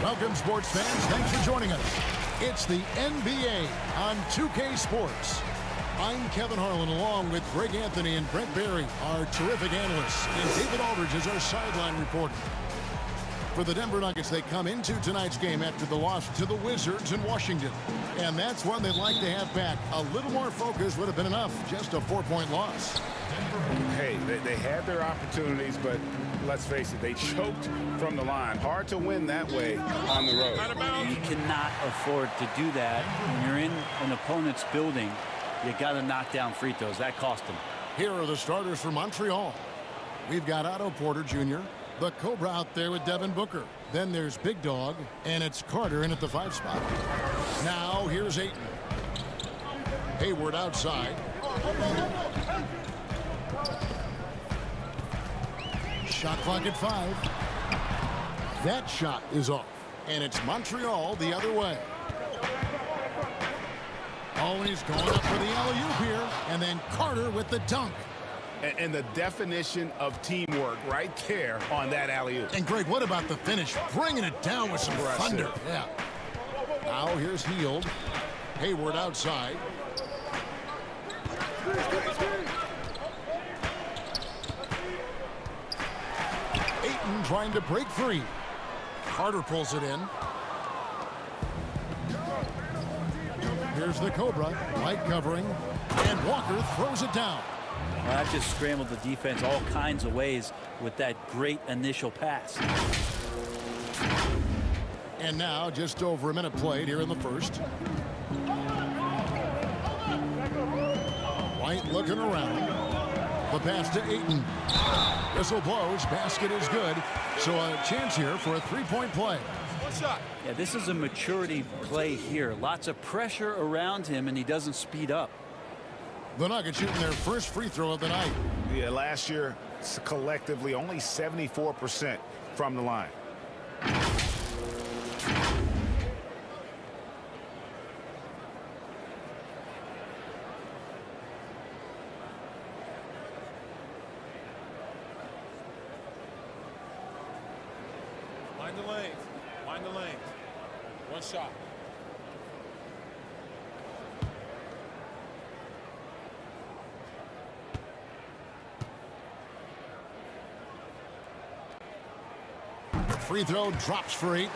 Welcome, sports fans. Thanks for joining us. It's the NBA on 2K Sports. I'm Kevin Harlan, along with Greg Anthony and Brent Barry, our terrific analysts, and David Aldridge is our sideline reporter. For the Denver Nuggets, they come into tonight's game after the loss to the Wizards in Washington. And that's one they'd like to have back. A little more focus would have been enough. Just a 4-point loss. Hey, they had their opportunities, but let's face it, they choked from the line. Hard to win that way on the road. You cannot afford to do that. When you're in an opponent's building, you got to knock down free throws. That cost them. Here are the starters for Montreal. We've got Otto Porter Jr., the Cobra out there with Devin Booker. Then there's Big Dog, and it's Carter in at the 5 spot. Now here's Ayton. Hayward outside. Shot clock at 5. That shot is off, and it's Montreal the other way. Always going up for the alley-oop here, and then Carter with the dunk. And the definition of teamwork right there on that alley-oop. And Greg, what about the finish? Bringing it down with some thunder. Yeah. Now here's Hield. Hayward outside. Ayton trying to break free. Carter pulls it in. Here's the Cobra. Light covering. And Walker throws it down. Well, that just scrambled the defense all kinds of ways with that great initial pass. And now just over a minute played here in the first. White looking around. The pass to Ayton. Whistle blows. Basket is good. So a chance here for a 3-point play. Yeah, this is a maturity play here. Lots of pressure around him, and he doesn't speed up. The Nuggets shooting their first free throw of the night. Yeah, last year, collectively, only 74% from the line. Mind the lanes. Mind the lanes. One shot. Free throw drops for Ayton.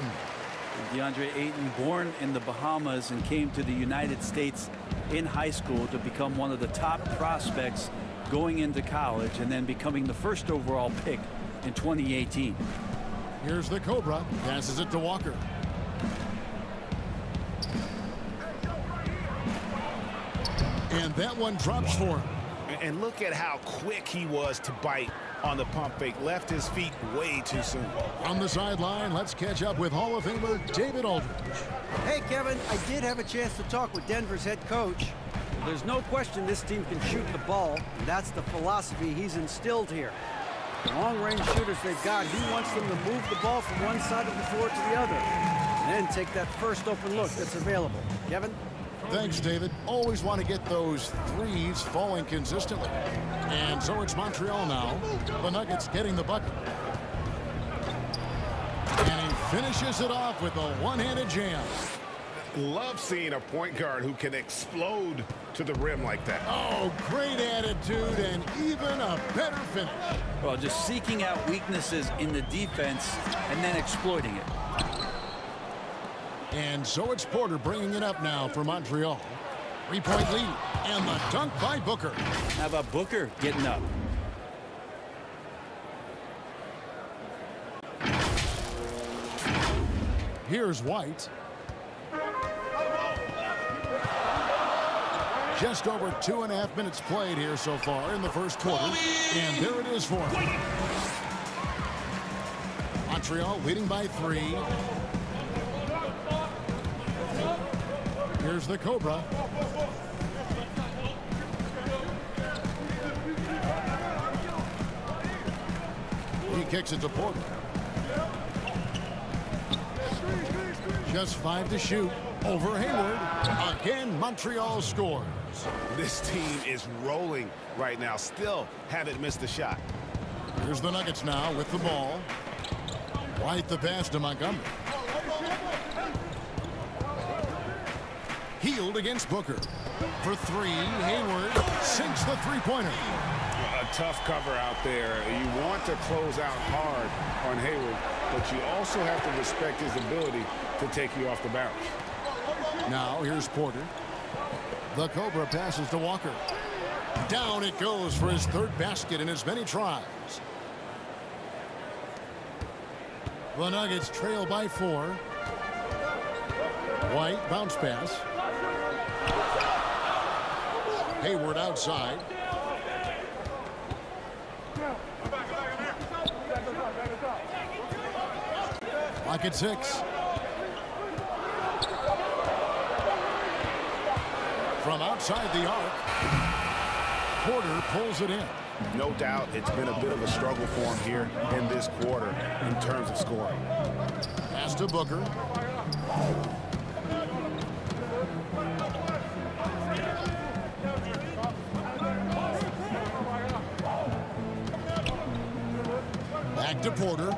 DeAndre Ayton, born in the Bahamas and came to the United States in high school to become one of the top prospects going into college and then becoming the first overall pick in 2018. Here's the Cobra. Passes it to Walker. And that one drops for him. And look at how quick he was to bite on the pump fake. Left his feet way too soon. On the sideline, let's catch up with Hall of Famer David Aldridge. Hey, Kevin, I did have a chance to talk with Denver's head coach. There's no question this team can shoot the ball, and that's the philosophy he's instilled here. The long-range shooters they've got, he wants them to move the ball from one side of the floor to the other, and then take that first open look that's available. Kevin? Thanks, David. Always want to get those threes falling consistently. And so it's Montreal now. The Nuggets getting the bucket. And he finishes it off with a one-handed jam. Love seeing a point guard who can explode to the rim like that. Oh, great attitude and even a better finish. Well, just seeking out weaknesses in the defense and then exploiting it. And so it's Porter bringing it up now for Montreal. 3-point lead. And the dunk by Booker. How about Booker getting up? Here's White. Just over 2.5 minutes played here so far in the first quarter. And there it is for him. Montreal leading by 3. Here's the Cobra. He kicks it to Porter. Just 5 to shoot. Over Hayward. Again, Montreal scores. This team is rolling right now. Still haven't missed a shot. Here's the Nuggets now with the ball. White the pass to Montgomery. Healed against Booker. For three, Hayward sinks the three-pointer. A tough cover out there. You want to close out hard on Hayward, but you also have to respect his ability to take you off the bounce. Now here's Porter. The Cobra passes to Walker. Down it goes for his third basket in as many tries. The Nuggets trail by 4. White bounce pass. Hayward outside. Clock at 6. From outside the arc, Porter pulls it in. No doubt it's been a bit of a struggle for him here in this quarter in terms of scoring. Pass to Booker. Back to Porter.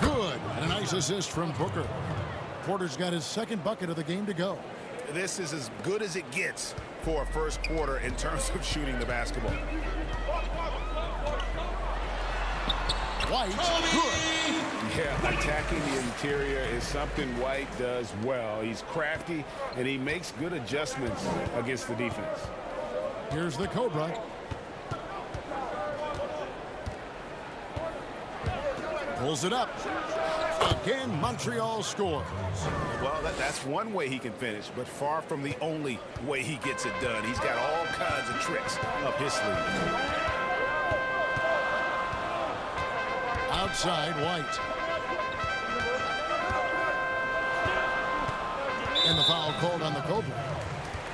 Good. And a nice assist from Booker. Porter's got his second bucket of the game to go. This is as good as it gets for a first quarter in terms of shooting the basketball. White, good. Yeah, attacking the interior is something White does well. He's crafty, and he makes good adjustments against the defense. Here's the Cobra. Pulls it up. Again, Montreal scores. Well, that's one way he can finish, but far from the only way he gets it done. He's got all kinds of tricks up his sleeve. Outside, White. And the foul called on the Cobra.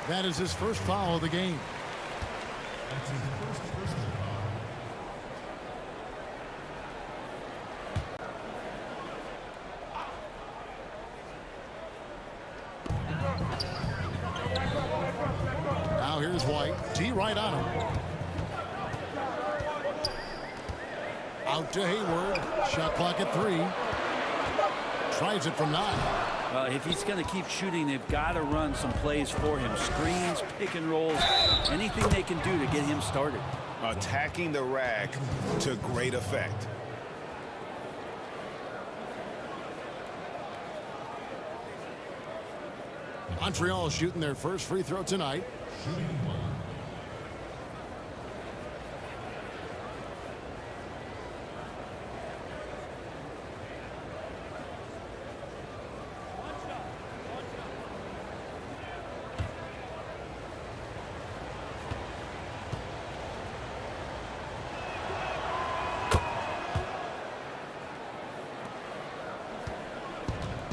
That is his first foul of the game. Now here's White. T right on him. Out to Hayward. Shot clock at 3. Tries it from 9. If he's going to keep shooting, they've got to run some plays for him. Screens, pick and rolls, anything they can do to get him started. Attacking the rack to great effect. Montreal shooting their first free throw tonight.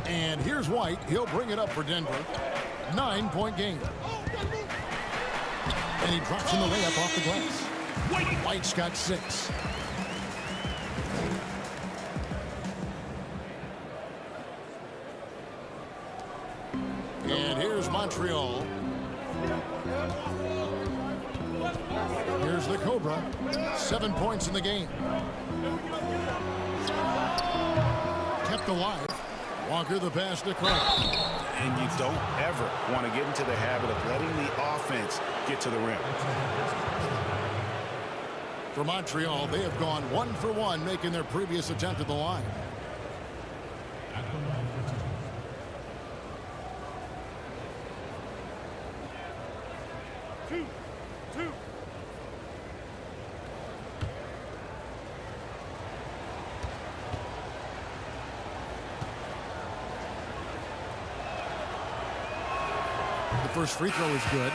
And here's White. He'll bring it up for Denver. 9-point game. And he drops in the layup off the glass. White's got 6. And here's Montreal. Here's the Cobra. 7 points in the game. Kept alive. Walker the pass to Craig. And you don't ever want to get into the habit of letting the offense get to the rim. For Montreal, they have gone 1 for 1, making their previous attempt at the line. First free throw is good.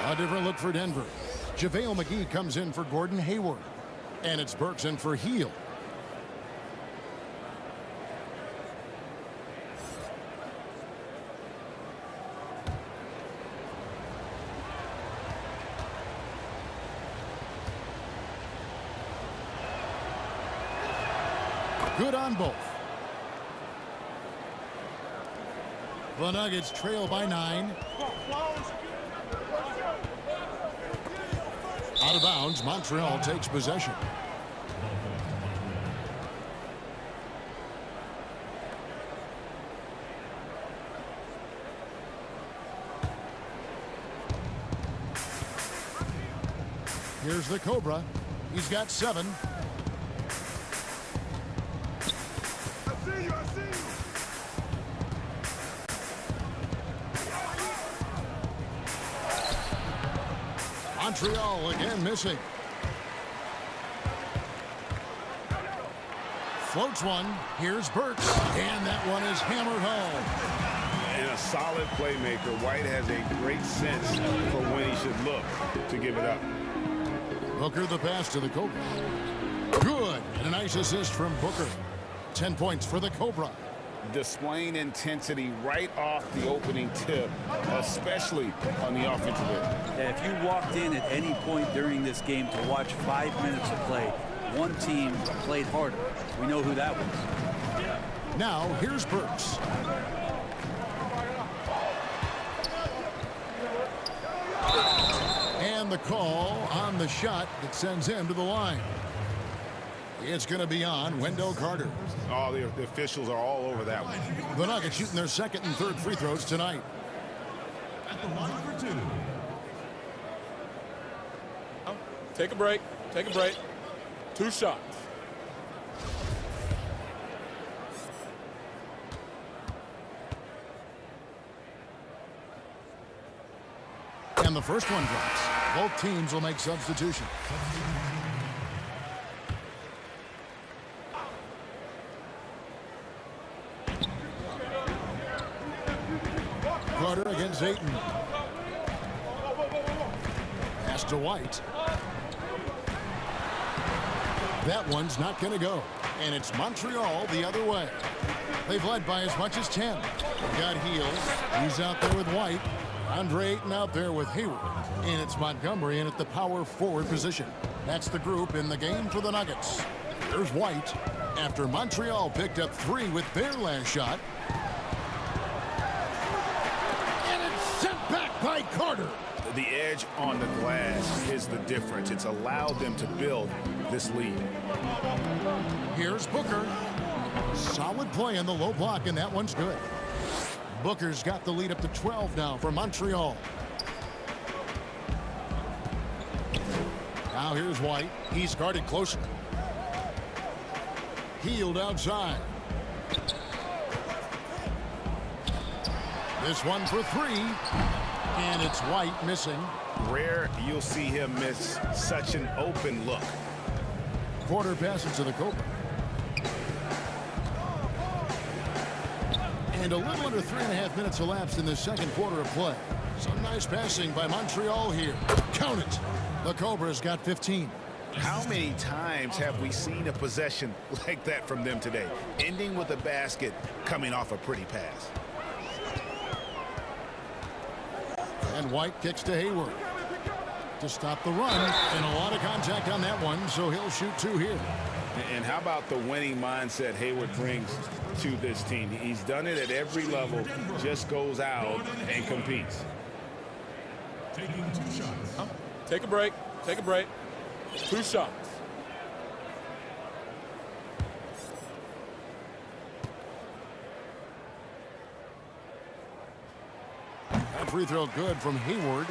A different look for Denver. JaVale McGee comes in for Gordon Hayward. And it's Burks in for Heel. Good on both. The Nuggets trail by 9. Out of bounds, Montreal takes possession. Here's the Cobra. He's got 7. Montreal again missing. Floats one. Here's Burks. And that one is hammered home. And a solid playmaker. White has a great sense for when he should look to give it up. Booker the pass to the Cobra. Good. And a nice assist from Booker. 10 points for the Cobra. Displaying intensity right off the opening tip, especially on the offensive end. Yeah, if you walked in at any point during this game to watch 5 minutes of play, one team played harder. We know who that was. Now here's Burks. And the call on the shot that sends him to the line. It's going to be on Wendell Carter. Oh, the officials are all over that one. The Nuggets shooting their second and third free throws tonight. At the line for 2. Take a break. Take a break. 2 shots. And the first one drops. Both teams will make substitution. Carter against Ayton. Pass to White. That one's not going to go. And it's Montreal the other way. They've led by as much as 10. Got Heels. He's out there with White. Andre Ayton out there with Hayward. And it's Montgomery in at the power forward position. That's the group in the game for the Nuggets. There's White. After Montreal picked up 3 with their last shot. By Carter. The edge on the glass is the difference. It's allowed them to build this lead. Here's Booker. Solid play in the low block, and that one's good. Booker's got the lead up to 12 now for Montreal. Now here's White. He's guarded closer. Healed outside. This one for 3. And it's White missing. Rare you'll see him miss such an open look. Quarter passes to the Cobra. And a little under 3.5 minutes elapsed in the second quarter of play. Some nice passing by Montreal here. Count it. The Cobra's got 15. How many times have we seen a possession like that from them today? Ending with a basket, coming off a pretty pass. And White kicks to Hayward to stop the run. And a lot of contact on that one, so he'll shoot 2 here. And how about the winning mindset Hayward brings to this team? He's done it at every level, just goes out and competes. Taking 2 shots. Take a break. Take a break. 2 shots. That free throw good from Hayward.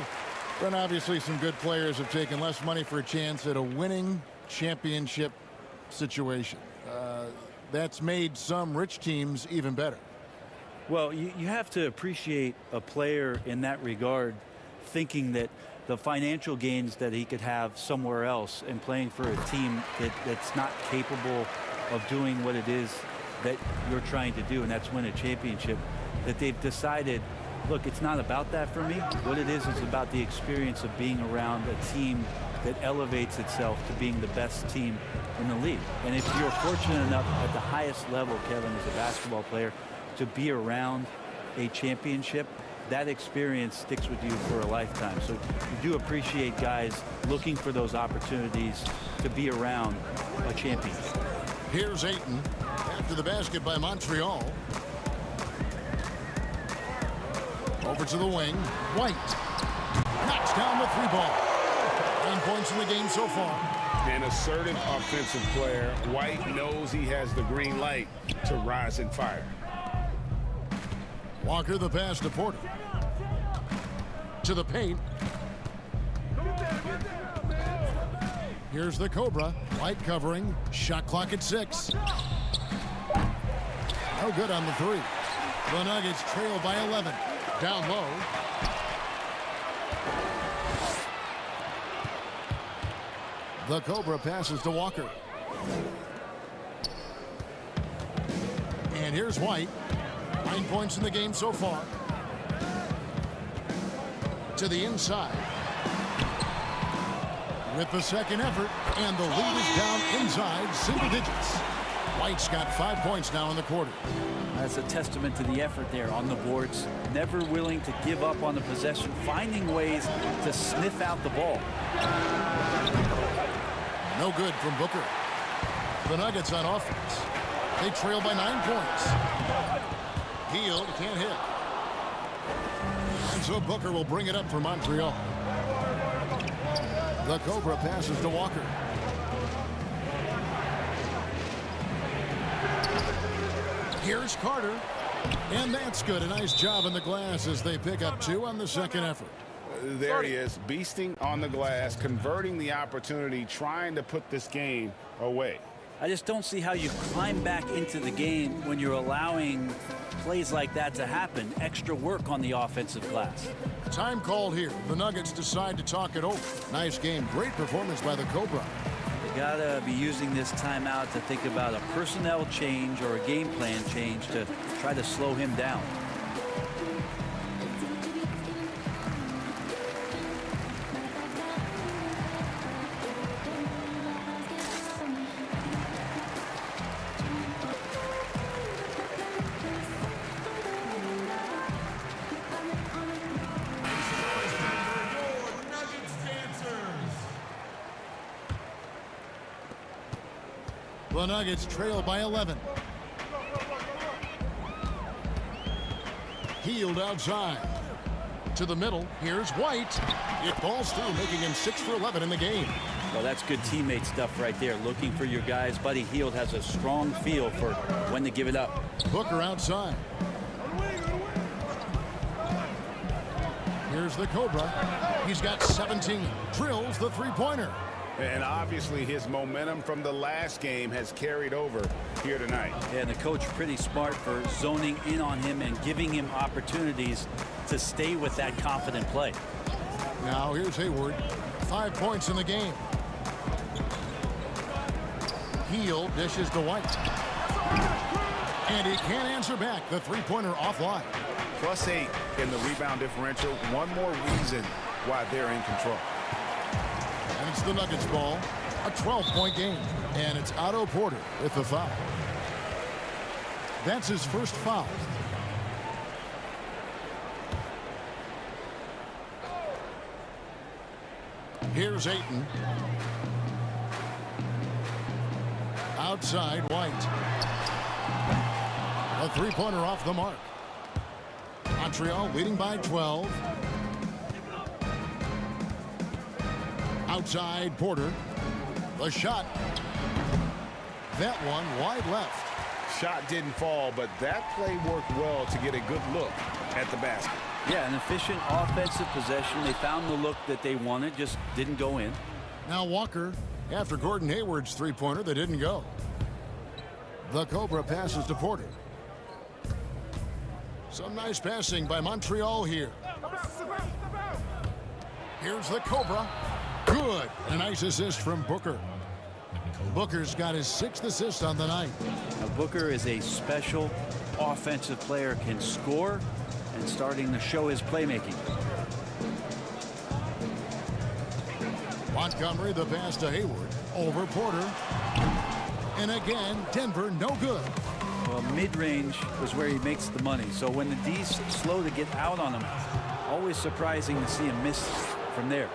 But obviously some good players have taken less money for a chance at a winning championship situation. That's made some rich teams even better. Well, you have to appreciate a player in that regard, thinking that the financial gains that he could have somewhere else and playing for a team that's not capable of doing what it is that you're trying to do, and that's win a championship, that they've decided, look, it's not about that for me. What it is about the experience of being around a team that elevates itself to being the best team in the league. And if you're fortunate enough at the highest level, Kevin, as a basketball player, to be around a championship, that experience sticks with you for a lifetime. So you do appreciate guys looking for those opportunities to be around a championship. Here's Ayton after the basket by Montreal. Over to the wing. White knocks down the 3-ball. 9 points in the game so far. An assertive offensive player. White knows he has the green light to rise and fire. Walker the pass to Porter. To the paint. Here's the Cobra. White covering. Shot clock at 6. No good on the 3. The Nuggets trail by 11. Down low. The Cobra passes to Walker. And here's White. 9 points in the game so far. To the inside. With the second effort, and the lead is down inside single digits. White's got 5 points now in the quarter. That's a testament to the effort there on the boards. Never willing to give up on the possession, finding ways to sniff out the ball. No good from Booker. The Nuggets on offense. They trail by 9 points. Hield can't hit. And so Booker will bring it up for Montreal. The Cobra passes to Walker. Here's Carter. And that's good. A nice job in the glass as they pick up 2 on the second effort. There he is, beasting on the glass, converting the opportunity, trying to put this game away. I just don't see how you climb back into the game when you're allowing plays like that to happen. Extra work on the offensive glass. Time called here. The Nuggets decide to talk it over. Nice game. Great performance by the Cobra. You gotta be using this timeout to think about a personnel change or a game plan change to try to slow him down. The Nuggets trail by 11. Hield outside. To the middle. Here's White. It falls through, making him 6 for 11 in the game. Well, that's good teammate stuff right there. Looking for your guys. Buddy Hield has a strong feel for when to give it up. Booker outside. Here's the Cobra. He's got 17. Drills the three-pointer. And obviously his momentum from the last game has carried over here tonight. Yeah, and the coach pretty smart for zoning in on him and giving him opportunities to stay with that confident play. Now here's Hayward. 5 points in the game. Hield dishes to White. And he can't answer back. The three-pointer offline. +8 in the rebound differential. One more reason why they're in control. And it's the Nuggets ball. A 12-point game. And it's Otto Porter with the foul. That's his first foul. Here's Ayton. Outside, White. A three-pointer off the mark. Montreal leading by 12. Outside, Porter. The shot. That one wide left. Shot didn't fall, but that play worked well to get a good look at the basket. Yeah, an efficient offensive possession. They found the look that they wanted, just didn't go in. Now Walker, after Gordon Hayward's three-pointer that didn't go. The Cobra passes to Porter. Some nice passing by Montreal here. Here's the Cobra. Good. A nice assist from Booker. Booker's got his 6th assist on the night. Now, Booker is a special offensive player, can score and starting to show his playmaking. Montgomery, the pass to Hayward. Over Porter. And again, Denver, no good. Well, mid-range was where he makes the money. So when the D's slow to get out on him, always surprising to see him miss from there.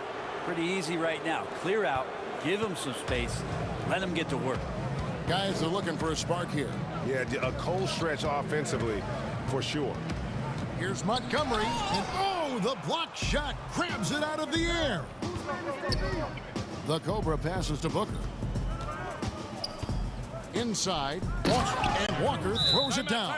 Pretty easy right now. Clear out, give him some space, let him get to work. Guys are looking for a spark here. Yeah, a cold stretch offensively for sure. Here's Montgomery, and oh, the block shot grabs it out of the air. The Cobra passes to Booker. Inside, and Walker throws it down.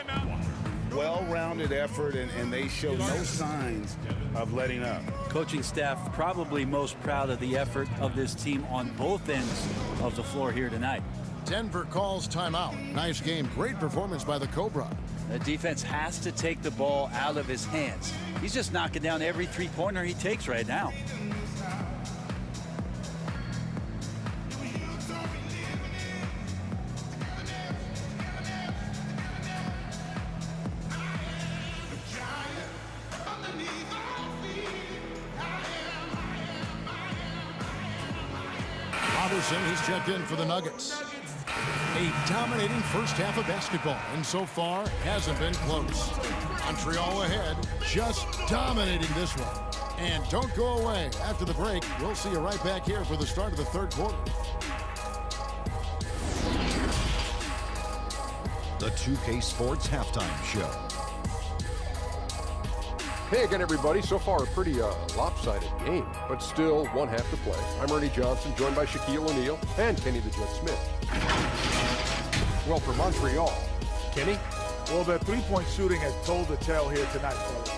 Well-rounded effort, and they show no signs of letting up. Coaching staff probably most proud of the effort of this team on both ends of the floor here tonight. Denver calls timeout. Nice game. Great performance by the Cobra. The defense has to take the ball out of his hands. He's just knocking down every three-pointer he takes right now. He's checked in for the Nuggets. A dominating first half of basketball, and so far hasn't been close. Montreal ahead, just dominating this one. And don't go away. After the break, we'll see you right back here for the start of the third quarter. The 2K Sports Halftime Show. Hey again, everybody. So far, a pretty lopsided game, but still one half to play. I'm Ernie Johnson, joined by Shaquille O'Neal and Kenny the Jet Smith. Well, for Montreal, Kenny? well, their three-point shooting has told the tale here tonight, fellas.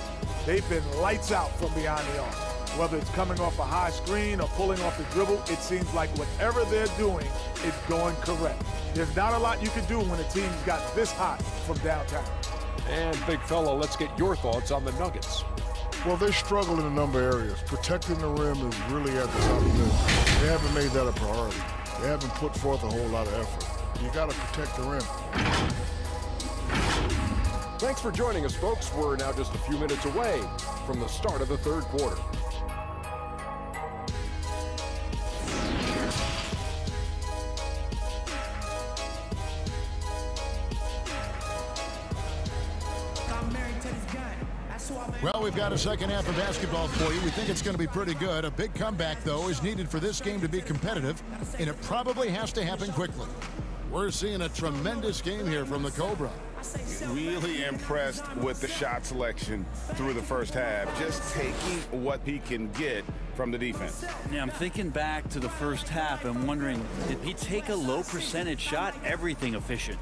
They've been lights out from beyond the arc. Whether it's coming off a high screen or pulling off the dribble, it seems like whatever they're doing is going correct. There's not a lot you can do when a team's got this hot from downtown. And big fella, let's get your thoughts on the Nuggets. Well, they struggle in a number of areas. Protecting the rim is really at the top of the list. They haven't made that a priority. They haven't put forth a whole lot of effort. You got to protect the rim. Thanks for joining us, folks. We're now just a few minutes away from the start of the third quarter. Well, we've got a second half of basketball for you. We think it's going to be pretty good. A big comeback, though, is needed for this game to be competitive, and it probably has to happen quickly. We're seeing a tremendous game here from the Cobra. Really impressed with the shot selection through the first half. Just taking what he can get from the defense. Yeah, I'm thinking back to the first half and wondering, did he take a low percentage shot? Everything efficient.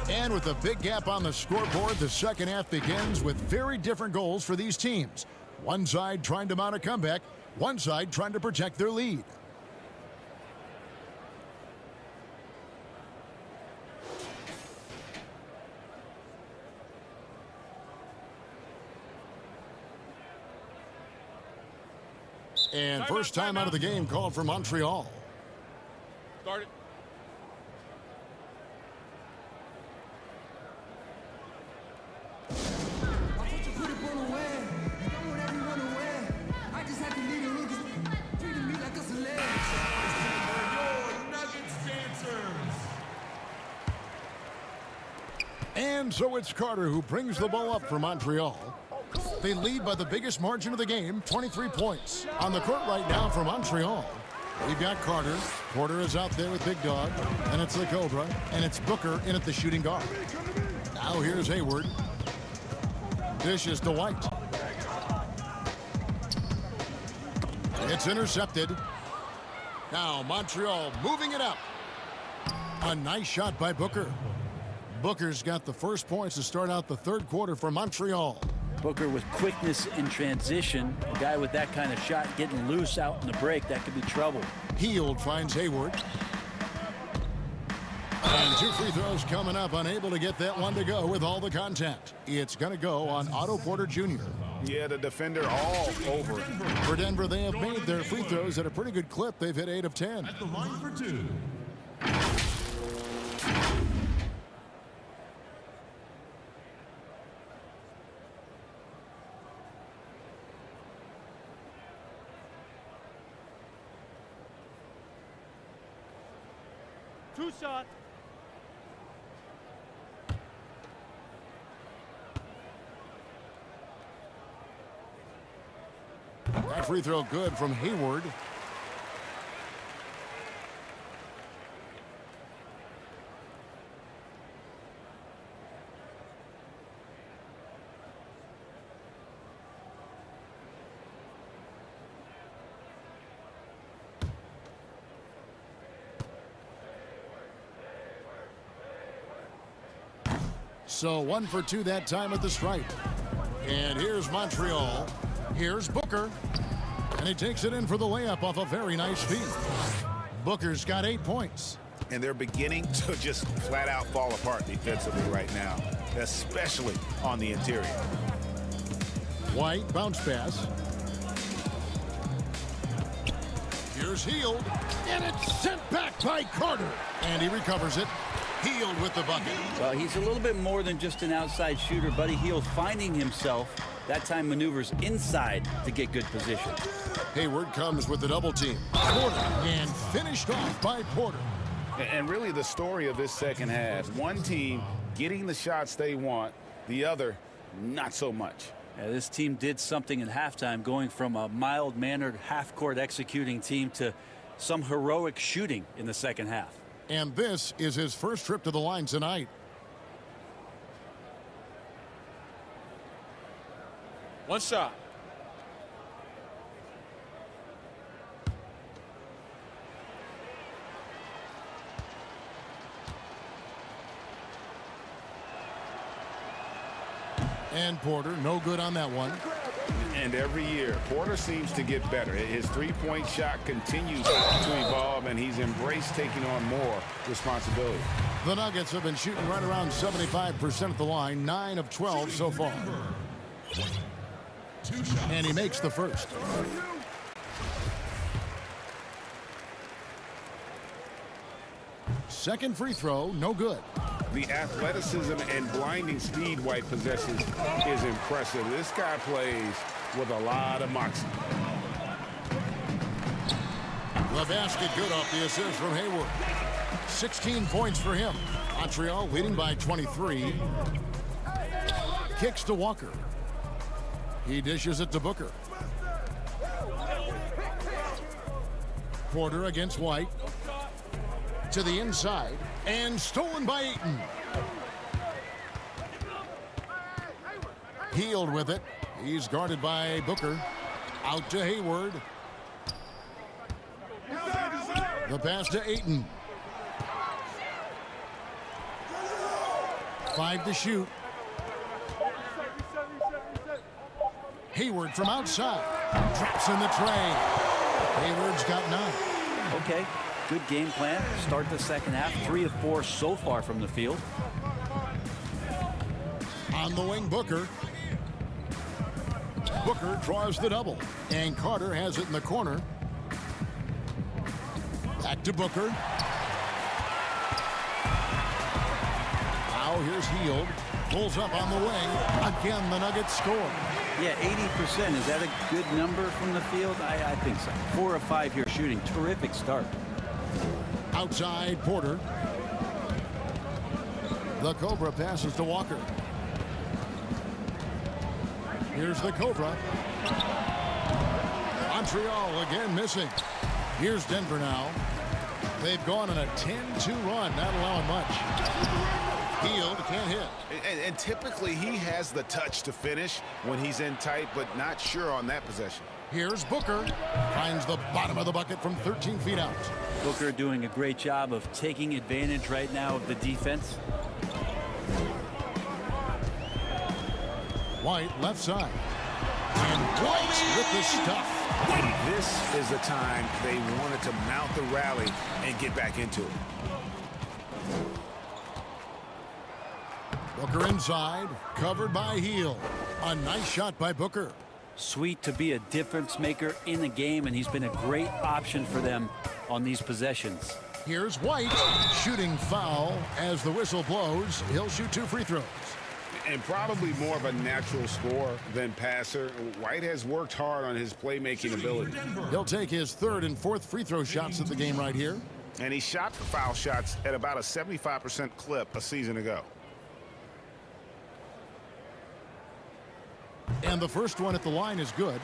And with a big gap on the scoreboard, the second half begins with very different goals for these teams. One side trying to mount a comeback, one side trying to protect their lead. And first time out of the game called for Montreal. Start it. And so it's Carter who brings the ball up for Montreal. They lead by the biggest margin of the game, 23 points. On the court right now for Montreal, we've got Carter. Porter is out there with Big Dog. And it's the Cobra. And it's Booker in at the shooting guard. Now here's Hayward. Dishes to White. It's intercepted. Now Montreal moving it up. A nice shot by Booker. Booker's got the first points to start out the third quarter for Montreal. Booker with quickness in transition. A guy with that kind of shot getting loose out in the break, that could be trouble. Heald finds Hayward. And two free throws coming up, unable to get that one to go with all the contact. It's going to go on Otto Porter Jr. Yeah, the defender all over. For Denver, they have made their free throws at a pretty good clip. They've hit 8 of 10. At the line for two. Two shots. That free throw good from Hayward. So 1 for 2 that time at the stripe. And here's Montreal. Here's Booker. And he takes it in for the layup off a very nice feed. Booker's got 8 points. And they're beginning to just flat out fall apart defensively right now, especially on the interior. White bounce pass. Here's Hield. And it's sent back by Carter. And he recovers it. Hield with the bucket. Well, he's a little bit more than just an outside shooter. Buddy Hield finding himself. That time maneuvers inside to get good position. Hayward comes with the double team. Porter. And finished off by Porter. And really the story of this second half, one team getting the shots they want, the other not so much. Yeah, this team did something at halftime, going from a mild-mannered half-court executing team to some heroic shooting in the second half. And this is his first trip to the line tonight. One shot. And Porter, no good on that one. And every year, Porter seems to get better. His three-point shot continues to evolve, and he's embraced taking on more responsibility. The Nuggets have been shooting right around 75% at the line, 9 of 12 so far. And he makes the first. Second free throw, no good. The athleticism and blinding speed White possesses is impressive. This guy plays with a lot of moxie. The basket good off the assist from Hayward. 16 points for him. Montreal leading by 23. Kicks to Walker. He dishes it to Booker. Porter against White. To the inside. And stolen by Ayton. Hield with it. He's guarded by Booker. Out to Hayward. The pass to Ayton. 5 to shoot. Hayward from outside. Drops in the tray. Hayward's got 9. Okay, good game plan. Start the second half. 3 of 4 so far from the field. On the wing, Booker. Booker draws the double. And Carter has it in the corner. Back to Booker. Now here's Hield. Pulls up on the wing. Again, the Nuggets score. Yeah, 80%. Is that a good number from the field? I think so. 4 of 5 here shooting. Terrific start. Outside, Porter. The Cobra passes to Walker. Here's the Cobra. Montreal again missing. Here's Denver now. They've gone on a 10-2 run, not allowing much. Hield can't hit. And typically he has the touch to finish when he's in tight, but not sure on that possession. Here's Booker. Finds the bottom of the bucket from 13 feet out. Booker doing a great job of taking advantage right now of the defense. White left side. And White with the stuff. And this is the time they wanted to mount the rally and get back into it. Booker inside, covered by Hield. A nice shot by Booker. Sweet to be a difference maker in the game, and he's been a great option for them on these possessions. Here's White, shooting foul as the whistle blows. He'll shoot 2 free throws. And probably more of a natural scorer than passer. White has worked hard on his playmaking ability. He'll take his 3rd and 4th free throw shots of the game right here. And he shot for foul shots at about a 75% clip a season ago. And the first one at the line is good.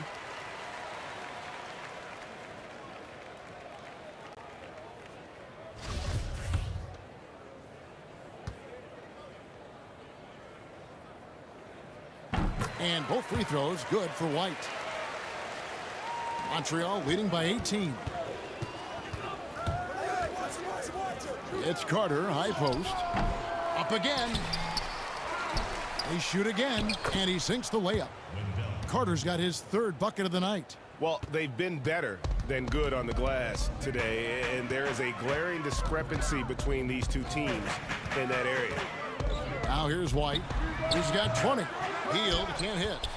And both free throws good for White. Montreal leading by 18. It's Carter, high post. Up again. They shoot again, and he sinks the layup. Carter's got his third bucket of the night. Well, they've been better than good on the glass today, and there is a glaring discrepancy between these two teams in that area. Now here's White. He's got 20. Healed, can't hit.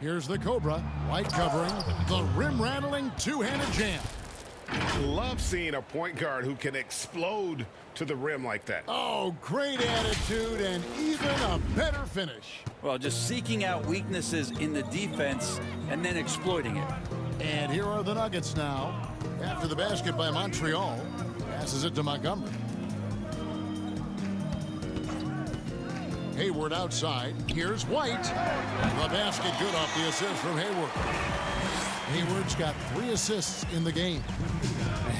Here's the Cobra. White covering. The rim-rattling two-handed jam. Love seeing a point guard who can explode to the rim like that. Oh, great attitude and even a better finish. Well, just seeking out weaknesses in the defense and then exploiting it. And here are the Nuggets now. After the basket by Montreal. Passes it to Montgomery. Hayward outside. Here's White. The basket good off the assist from Hayward. Hayward's got 3 assists in the game.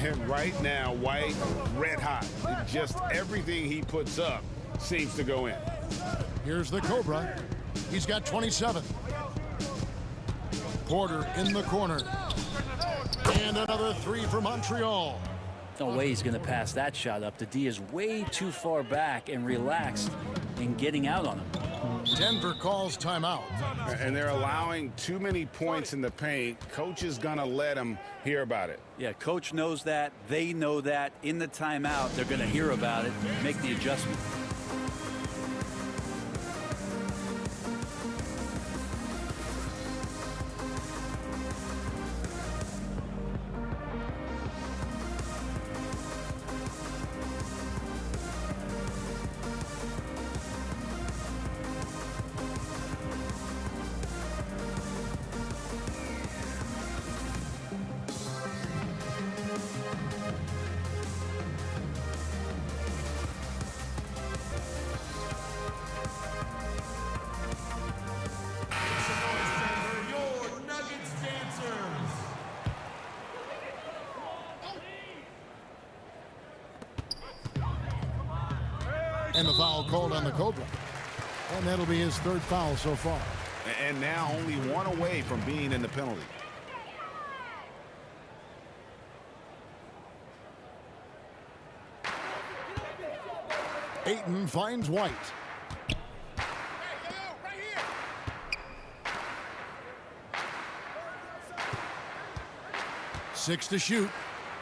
And right now, White, red hot. Just everything he puts up seems to go in. Here's the Cobra. He's got 27. Porter in the corner. And another 3 for Montreal. No way he's going to pass that shot up. The D is way too far back and relaxed in getting out on him. Denver calls timeout. And they're allowing too many points in the paint. Coach is going to let them hear about it. Yeah, coach knows that. They know that. In the timeout, they're going to hear about it, make the adjustment. And the foul called on the Cobra. And that'll be his 3rd foul so far. And now only 1 away from being in the penalty. Ayton finds White. Six to shoot.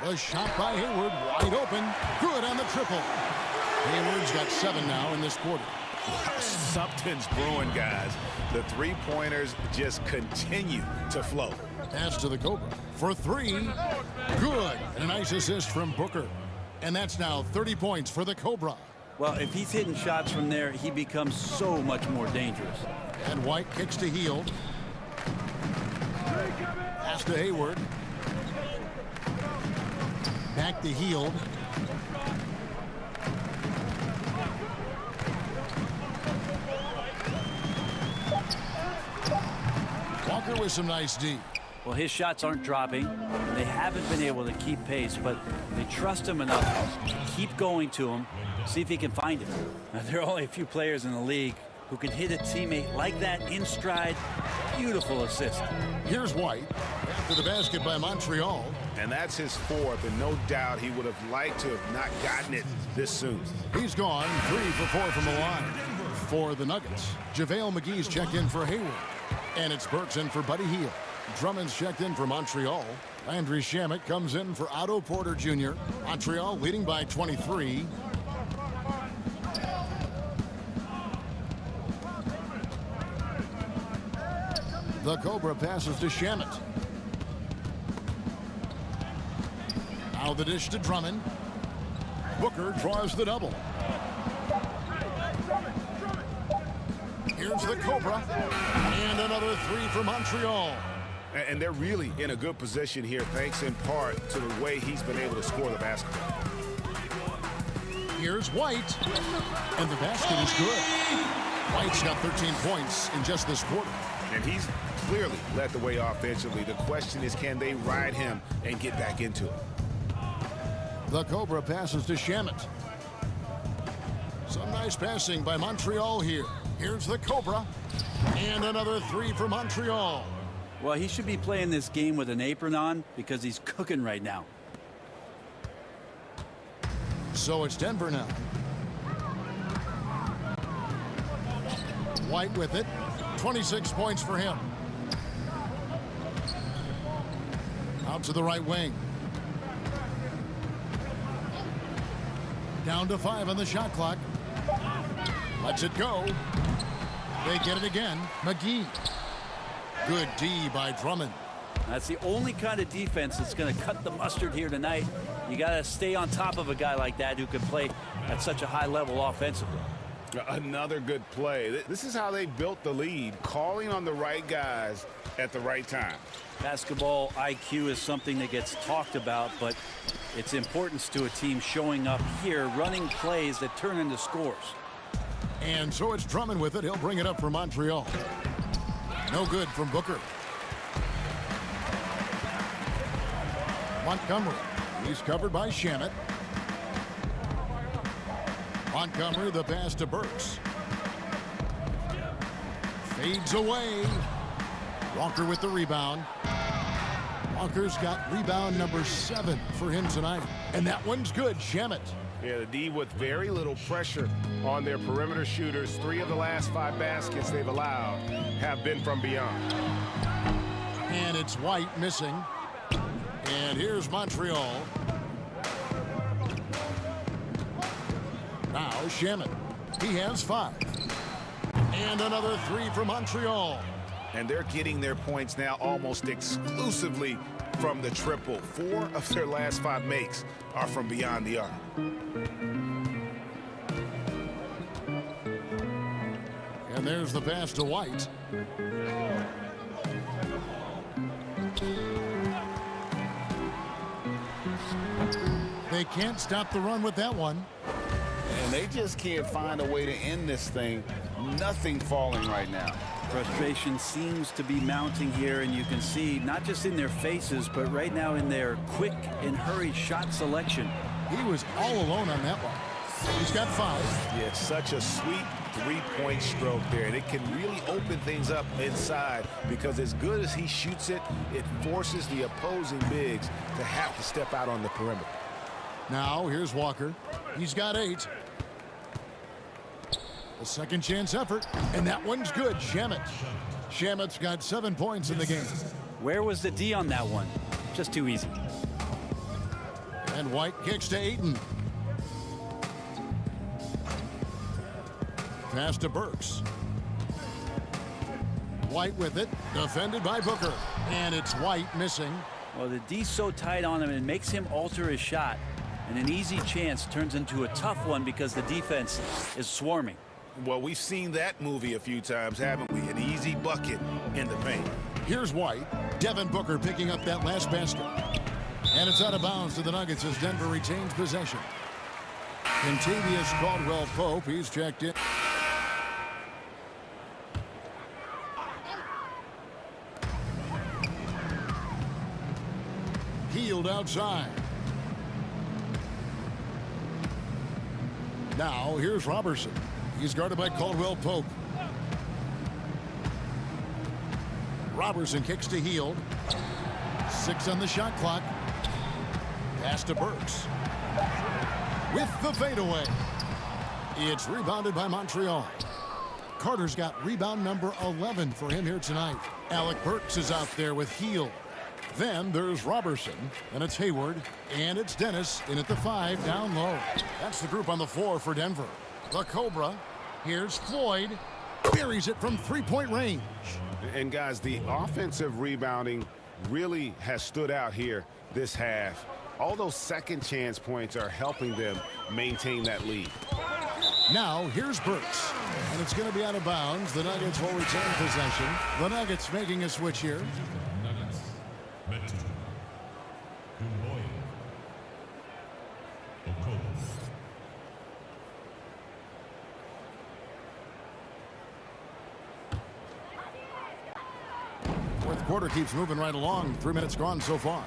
A shot by Hayward, wide open. Good on the triple. Hayward's got 7 now in this quarter. Something's brewing, guys. The three-pointers just continue to flow. Pass to the Cobra for 3. Good. And a nice assist from Booker. And that's now 30 points for the Cobra. Well, if he's hitting shots from there, he becomes so much more dangerous. And White kicks to Hield. Pass to Hayward. Back to Hield. Walker with some nice D. Well, his shots aren't dropping. They haven't been able to keep pace, but they trust him enough to keep going to him, see if he can find him. Now, there are only a few players in the league who can hit a teammate like that in stride. Beautiful assist. Here's White after the basket by Montreal. And that's his 4th, and no doubt he would have liked to have not gotten it this soon. He's gone 3 for 4 from the line for the Nuggets. JaVale McGee's checked in for Hayward. And it's Burks in for Buddy Hield. Drummond's checked in for Montreal. Landry Shamet comes in for Otto Porter Jr. Montreal leading by 23. The Cobra passes to Shamet. Now the dish to Drummond. Booker draws the double. Here's the Cobra. And another 3 for Montreal. And they're really in a good position here, thanks in part to the way he's been able to score the basketball. Here's White. And the basket is good. White's got 13 points in just this quarter. And he's clearly led the way offensively. The question is, can they ride him and get back into it? The Cobra passes to Shamet. Some nice passing by Montreal here. Here's the Cobra. And another 3 for Montreal. Well, he should be playing this game with an apron on because he's cooking right now. So it's Denver now. White with it. 26 points for him. Out to the right wing. Down to 5 on the shot clock. Lets it go. They get it again. McGee. Good D by Drummond. That's the only kind of defense that's going to cut the mustard here tonight. You got to stay on top of a guy like that who can play at such a high level offensively. Another good play. This is how they built the lead, calling on the right guys at the right time. Basketball IQ is something that gets talked about, but its importance to a team showing up here, running plays that turn into scores. And so it's Drummond with it. He'll bring it up for Montreal. No good from Booker. Montgomery. He's covered by Shamet. Montgomery, the pass to Burks. Fades away. Walker with the rebound. Walker's got rebound number 7 for him tonight. And that one's good. Shamet. Yeah, the D with very little pressure on their perimeter shooters. 3 of the last 5 baskets they've allowed have been from beyond. And it's White missing. And here's Montreal. Now Shamet. He has 5. And another 3 for Montreal. And they're getting their points now almost exclusively from the triple. 4 of their last 5 makes are from beyond the arc. And there's the pass to White. They can't stop the run with that one. And they just can't find a way to end this thing. Nothing falling right now. Frustration seems to be mounting here, and you can see not just in their faces, but right now in their quick and hurried shot selection. He was all alone on that one. He's got 5. Yeah, such a sweet 3-point stroke there, and it can really open things up inside because as good as he shoots it, it forces the opposing bigs to have to step out on the perimeter. Now here's Walker. He's got 8. A second chance effort, and that one's good. Shamet. Shamet's got 7 points in the game. Where was the D on that one? Just too easy. And White kicks to Ayton. Pass to Burks. White with it, defended by Booker. And it's White missing. Well, the D's so tight on him, it makes him alter his shot. And an easy chance turns into a tough one because the defense is swarming. Well, we've seen that movie a few times, haven't we? An easy bucket in the paint. Here's White. Devin Booker picking up that last basket. And it's out of bounds to the Nuggets as Denver retains possession. Contavious Caldwell-Pope, he's checked in. Healed outside. Now here's Robertson. He's guarded by Caldwell-Pope. Robertson kicks to Hield. 6 on the shot clock. Pass to Burks. With the fadeaway. It's rebounded by Montreal. Carter's got rebound number 11 for him here tonight. Alec Burks is out there with Hield. Then there's Robertson, and it's Hayward, and it's Dennis in at the 5 down low. That's the group on the floor for Denver. The Cobra. Here's Floyd. Buries it from 3-point range. And guys, the offensive rebounding really has stood out here this half. All those second chance points are helping them maintain that lead. Now here's Burks, and it's going to be out of bounds. The Nuggets will retain possession. The Nuggets making a switch here. Fourth quarter keeps moving right along. 3 minutes gone so far.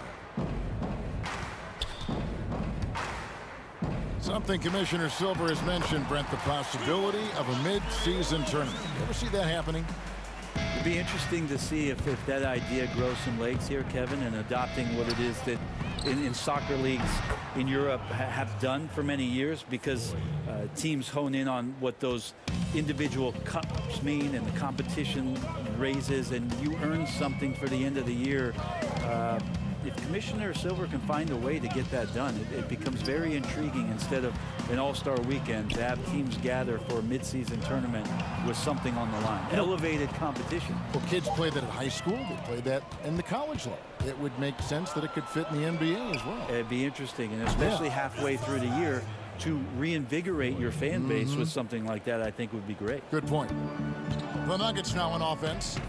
Something Commissioner Silver has mentioned, Brent, the possibility of a mid-season tournament. You ever see that happening? It'd be interesting to see if that idea grows some legs here, Kevin, and adopting what it is that in soccer leagues in Europe have done for many years, because teams hone in on what those individual cups mean and the competition raises, and you earn something for the end of the year. If Commissioner Silver can find a way to get that done, it becomes very intriguing instead of an all-star weekend to have teams gather for a mid-season tournament with something on the line. Elevated competition. Well, kids play that at high school. They play that in the college level. It would make sense that it could fit in the NBA as well. It'd be interesting, and especially halfway through the year, to reinvigorate your fan base with something like that, I think would be great. Good point. The Nuggets now on offense.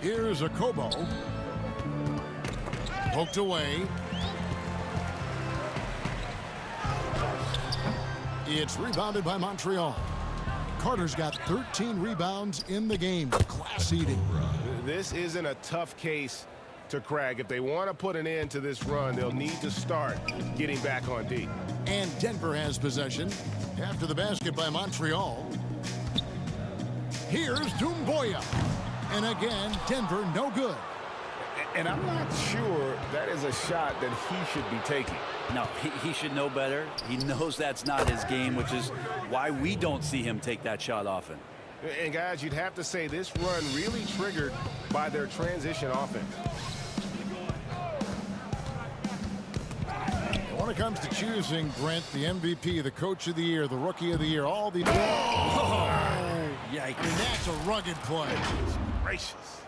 Here's a Kobo. Poked away. It's rebounded by Montreal. Carter's got 13 rebounds in the game. Class eating. This isn't a tough case to crack. If they want to put an end to this run, they'll need to start getting back on D. And Denver has possession after the basket by Montreal. Here's Doumbouya. And again, Denver no good. And I'm not sure that is a shot that he should be taking. No, he should know better. He knows that's not his game, which is why we don't see him take that shot often. And guys, you'd have to say this run really triggered by their transition offense. When it comes to choosing, Brent, the MVP, the Coach of the Year, the Rookie of the Year, all the... Yikes. And that's a rugged play. Gracious.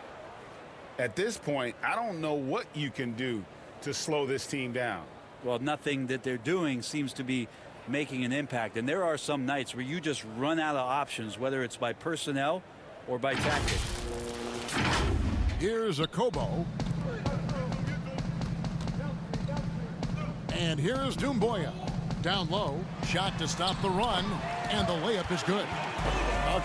At this point, I don't know what you can do to slow this team down. Well, nothing that they're doing seems to be making an impact. And there are some nights where you just run out of options, whether it's by personnel or by tactic. Here's a Kobo. And here's Doumbouya. Down low. Shot to stop the run. And the layup is good.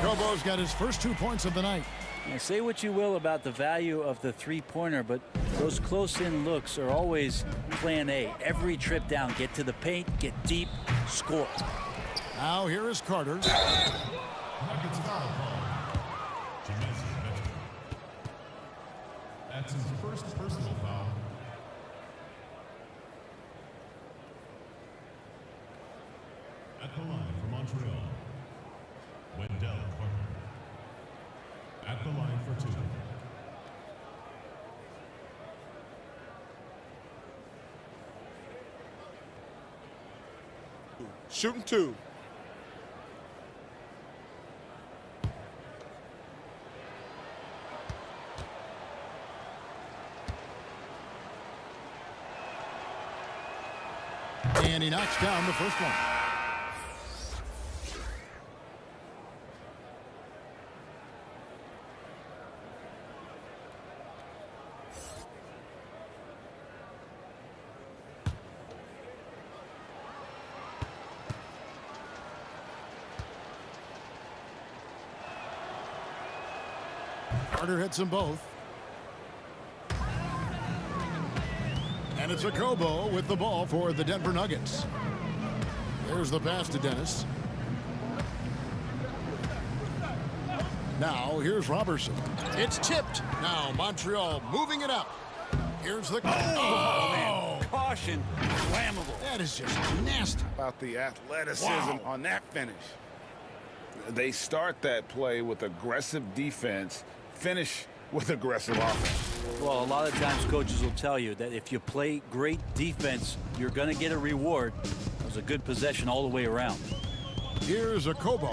Kobo's got his first 2 points of the night. Now, say what you will about the value of the three-pointer, but those close-in looks are always plan A. Every trip down, get to the paint, get deep, score. Now here is Carter. Nuggets foul call. That's his first personal foul. At the line for Montreal, Wendell Carter. At the line for two. Shooting two. And he knocks down the first one. Carter hits them both. And it's a Kobo with the ball for the Denver Nuggets. There's the pass to Dennis. Now here's Robertson. It's tipped. Now Montreal moving it up. Here's the... Oh, man. Caution. Flammable. That is just nasty. About the athleticism on that finish. They start that play with aggressive defense, finish with aggressive offense. Well, a lot of times coaches will tell you that if you play great defense, you're going to get a reward. It was a good possession all the way around. Here's a Kobo.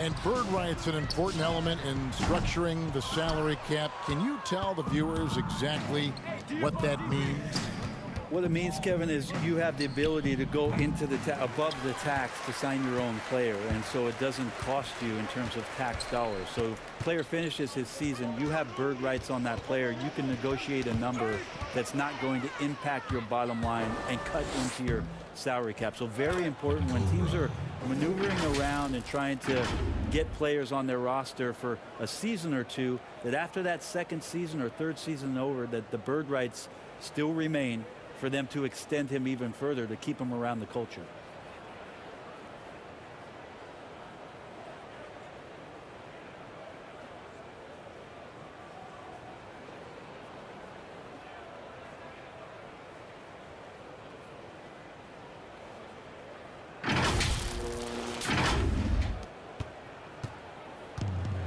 And bird rights an important element in structuring the salary cap. Can you tell the viewers exactly what that means? What it means, Kevin, is you have the ability to go into the above the tax to sign your own player, and so it doesn't cost you in terms of tax dollars. So player finishes his season, you have bird rights on that player. You can negotiate a number that's not going to impact your bottom line and cut into your salary cap. So very important when teams are maneuvering around and trying to get players on their roster for a season or two, that after that second season or third season over, that the bird rights still remain for them to extend him even further to keep him around the culture.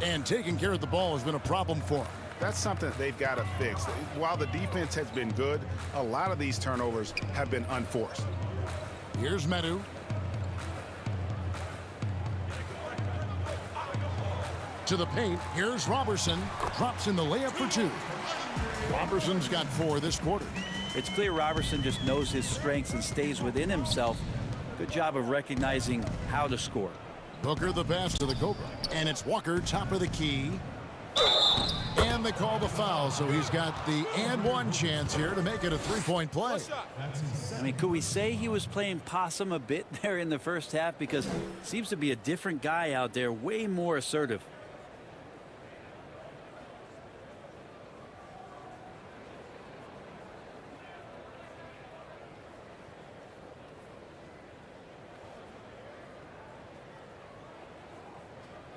And taking care of the ball has been a problem for him. That's something that they've got to fix. While the defense has been good, a lot of these turnovers have been unforced. Here's Medu. To the paint. Here's Robertson. Drops in the layup for 2. Robertson's got 4 this quarter. It's clear Robertson just knows his strengths and stays within himself. Good job of recognizing how to score. Booker the pass to the Cobra. And it's Walker, top of the key. And they call the foul, so he's got the and one chance here to make it a 3-point play. I mean, could we say he was playing possum a bit there in the first half? Because it seems to be a different guy out there, way more assertive.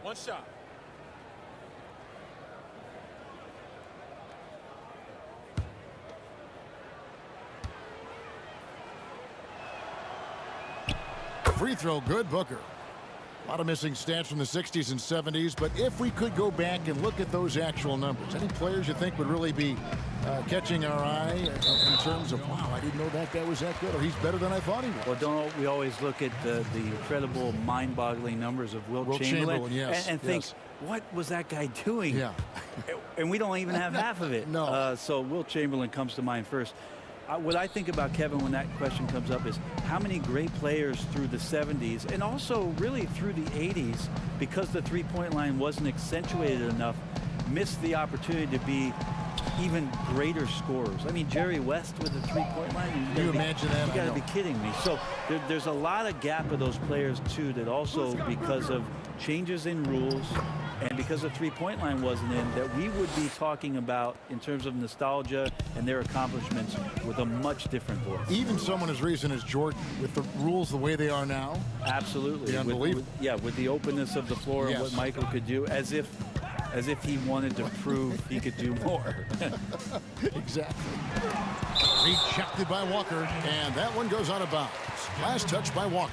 One shot. Free throw good, Booker. A lot of missing stats from the 60s and 70s, but if we could go back and look at those actual numbers, any players you think would really be catching our eye in terms of, wow, I didn't know that guy was that good, or he's better than I thought he was? Well, don't we always look at the incredible, mind-boggling numbers of Wilt Chamberlain yes, and think, what was that guy doing? Yeah. And we don't even have half of it. No. So Wilt Chamberlain comes to mind first. What I think about Kevin when that question comes up is how many great players through the 70s and also really through the 80s, because the three-point line wasn't accentuated enough, missed the opportunity to be even greater scorers. I mean, Jerry West with the three-point line. Can you imagine that? You got to be kidding me. So there's a lot of gap of those players too that also, because of changes in rules and because the three-point line wasn't in, that we would be talking about in terms of nostalgia and their accomplishments with a much different voice. Even someone as recent as Jordan, with the rules the way they are now. Absolutely. Unbelievable. With the openness of the floor and what Michael could do, as if he wanted to prove he could do more. Exactly. Rejected by Walker, and that one goes out of bounds. Last touch by Walker.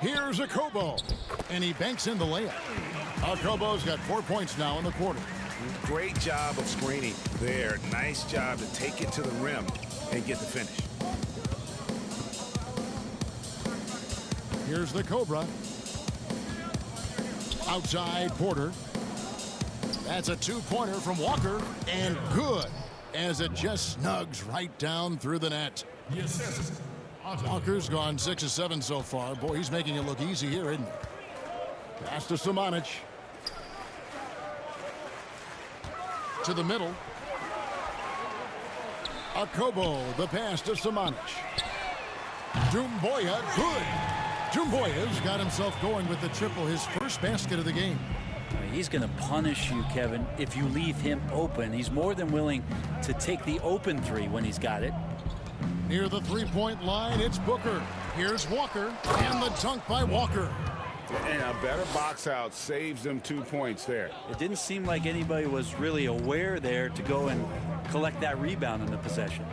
Here's Akobo, and he banks in the layup. Akobo's got 4 points now in the quarter. Great job of screening there. Nice job to take it to the rim and get the finish. Here's the Cobra. Outside Porter. That's a two-pointer from Walker, and good, as it just snugs right down through the net. Yes. Walker's gone 6 of 7 so far. Boy, he's making it look easy here, isn't he? Pass to Samanic. To the middle. Akobo, the pass to Samanic. Doumbouya, good. Doumbouya's got himself going with the triple, his first basket of the game. He's going to punish you, Kevin, if you leave him open. He's more than willing to take the open three when he's got it. Near the three-point line, it's Booker. Here's Walker, and the dunk by Walker. And a better box out saves them 2 points there. It didn't seem like anybody was really aware there to go and collect that rebound in the possession.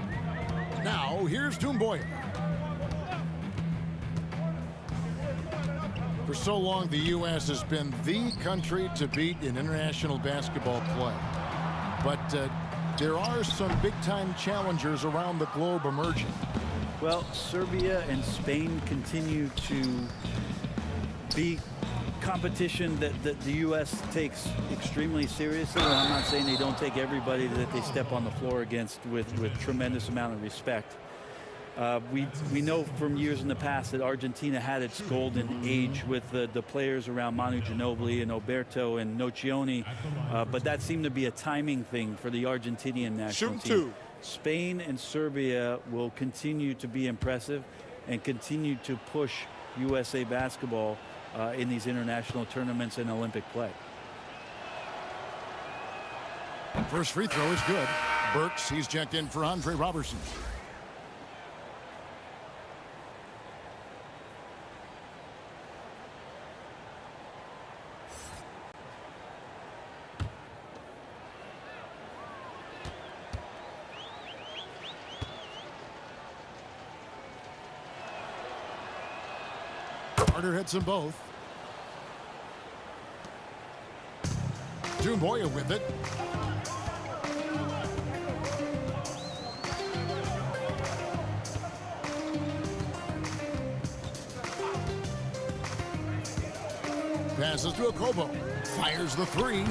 Now, here's Doumbouya. For so long, the U.S. has been the country to beat in international basketball play. But there are some big-time challengers around the globe emerging. Well, Serbia and Spain continue to be competition that the U.S. takes extremely seriously. And I'm not saying they don't take everybody that they step on the floor against with tremendous amount of respect. We know from years in the past that Argentina had its golden age with the players around Manu Ginobili and Oberto and Nocioni, but that seemed to be a timing thing for the Argentinian national team. Spain and Serbia will continue to be impressive and continue to push USA basketball in these international tournaments and Olympic play. First free throw is good. Burks, he's checked in for Andre Robertson. Carter hits them both. Dumboya with it. Passes to Okobo. Fires the three.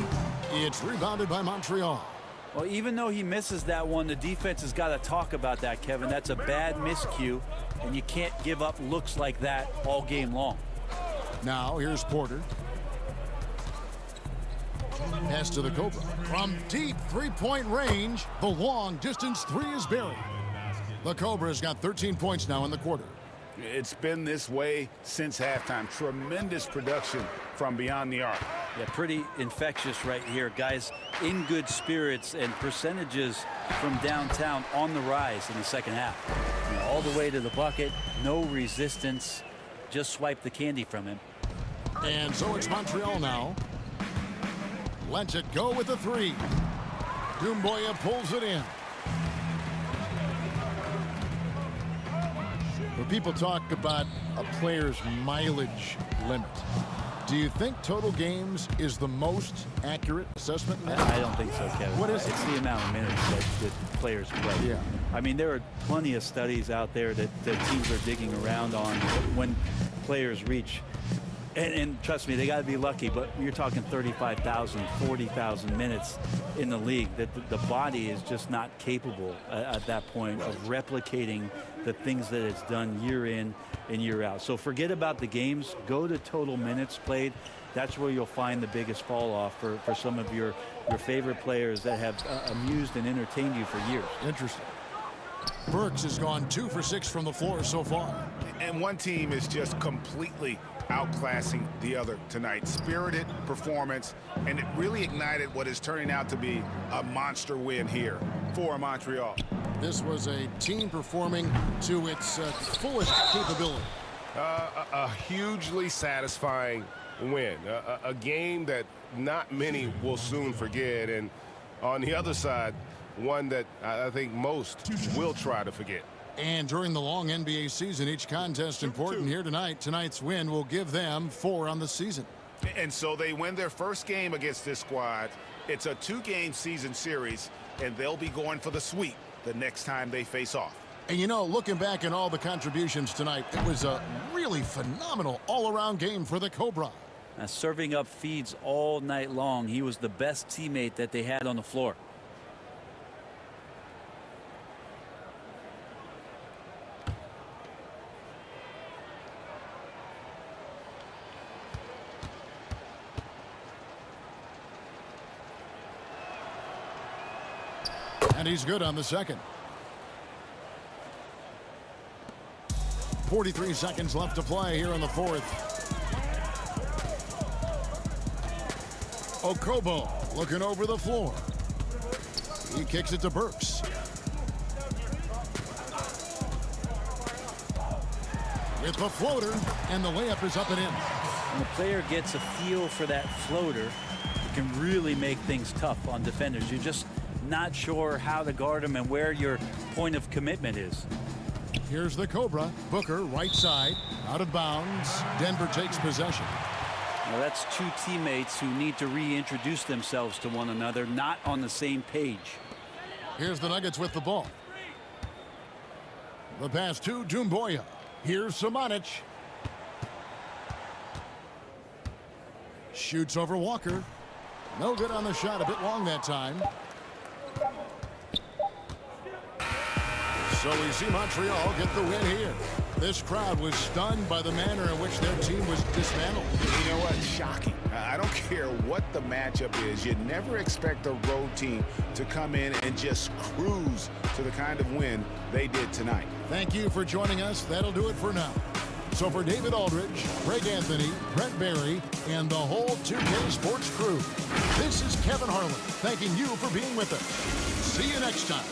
It's rebounded by Montreal. Well, even though he misses that one, the defense has got to talk about that, Kevin. That's a bad miscue, and you can't give up looks like that all game long. Now here's Porter. Pass to the Cobra. From deep three-point range, the long distance three is buried. The Cobra's got 13 points now in the quarter. It's been this way since halftime. Tremendous production from beyond the arc. Yeah, pretty infectious right here. Guys in good spirits, and percentages from downtown on the rise in the second half. You know, all the way to the bucket, no resistance, just swipe the candy from him. And so it's Montreal now. Lets it go with the three. Dumboya pulls it in. When people talk about a player's mileage limit, do you think total games is the most accurate assessment? I don't think so, Kevin. What is it? It's the amount of minutes that players play. Yeah. I mean, there are plenty of studies out there that teams are digging around on when players reach. And trust me, they got to be lucky, but you're talking 35,000, 40,000 minutes in the league. That the body is just not capable at that point of replicating the things that it's done year in and year out. So forget about the games. Go to total minutes played. That's where you'll find the biggest fall off for some of your favorite players that have amused and entertained you for years. Interesting. Burks has gone 2 for 6 from the floor so far. And one team is just completely outclassing the other tonight. Spirited performance, and it really ignited what is turning out to be a monster win here for Montreal. This was a team performing to its fullest capability. A hugely satisfying win. A game that not many will soon forget, and on the other side, one that I think most will try to forget. And during the long NBA season, each contest important here tonight. Tonight's win will give them 4 on the season. And so they win their first game against this squad. It's a 2-game season series, and they'll be going for the sweep the next time they face off. And you know, looking back at all the contributions tonight, it was a really phenomenal all-around game for the Cobra. Serving up feeds all night long. He was the best teammate that they had on the floor. And he's good on the second. 43 seconds left to play here in the fourth. Okobo looking over the floor. He kicks it to Burks. With the floater, and the layup is up and in. When the player gets a feel for that floater, it can really make things tough on defenders. You're just not sure how to guard him and where your point of commitment is. Here's the Cobra. Booker, right side, out of bounds. Denver takes possession. Now that's two teammates who need to reintroduce themselves to one another, not on the same page. Here's the Nuggets with the ball. The pass to Dumboya. Here's Samanic. Shoots over Walker. No good on the shot. A bit long that time. So we see Montreal get the win here. This crowd was stunned by the manner in which their team was dismantled. You know what? Shocking. I don't care what the matchup is. You never expect a road team to come in and just cruise to the kind of win they did tonight. Thank you for joining us. That'll do it for now. So for David Aldridge, Greg Anthony, Brent Barry, and the whole 2K Sports crew, this is Kevin Harlan thanking you for being with us. See you next time.